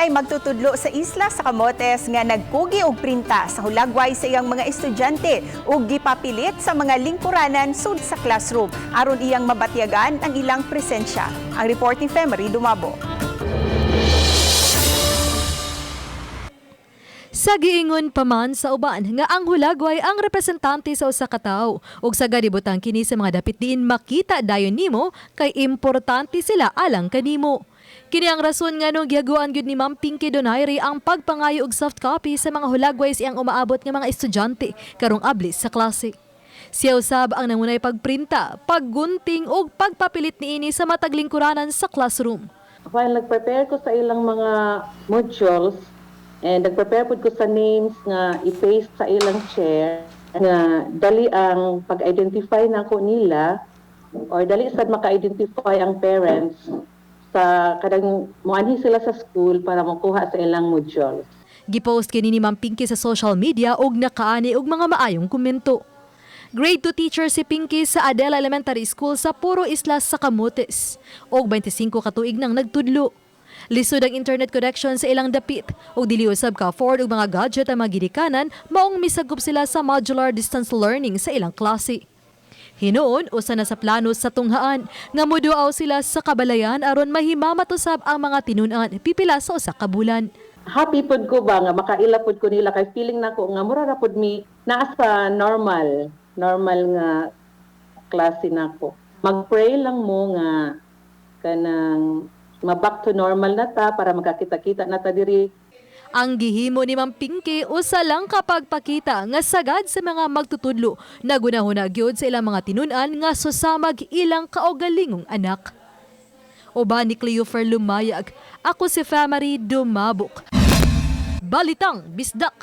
ay magtutudlo sa isla sa Camotes nga nagkugi og printa sa hulagway sa iyang mga estudyante ug gipapilit sa mga lingkuranan sud sa classroom aron iyang mabatyagan ang ilang presensya. Ang report ni Femery Dumabo. Sa giingon pa man sa uban nga ang hulagway ang representante sa usa ka tawo ug sa galibutang kini sa mga dapit diin makita dayon nimo kay importante sila alang kanimo. Kini ang rason nga nung gihaguan gyud ni Ma'am Pinky Donaire ang pagpangayo og soft copy sa mga hulagway siyang umaabot nga mga estudyante karong ablis sa klase. Siya usab ang nangunay pagprinta, paggunting ug pagpapilit niini sa matag lingkuranan sa classroom. While nag-prepare ko sa ilang mga modules, and nag-prepare po ko sa names nga i-paste sa ilang chair nga dali ang pag-identify na ko nila or dali sad maka-identify ang parents sa kadang muanhi sila sa school para makuha sa ilang modules. Gipost kini ni Ma'am Pinky sa social media ug nakaani og mga maayong komento. Grade 2 teacher si Pinky sa Adela Elementary School sa Puro Islas sa Camotes og 25 ka tuig nang nagtudlo. Lisod ang internet connection sa ilang dapit ug dili usab ka afford og mga gadget ang mga gidikanan maong misagop sila sa modular distance learning sa ilang klase. Hinuon usa na sa plano sa tunghaan nga moduaw sila sa kabalayan aron mahimamat usab ang mga tinun-an pipila sa usa ka bulan. Happy pod ko ba nga makaila pod ko nila kay feeling nako nga mura ra pod mi naa sa normal nga klase nako. Mag-pray lang mo nga kanang ma-back to normal na ta para magkakita-kita na ta diri. Ang gihimo ni Ma'am Pinky usa lang kapag pakita nga sagad sa mga magtutudlo nagunahuna gyud sa ilang mga tinun-an nga susamag ilang kaugalingong anak. Uban ni Cleofer Lumayag, ako si Femery Dumabok. Balitang Bisdak.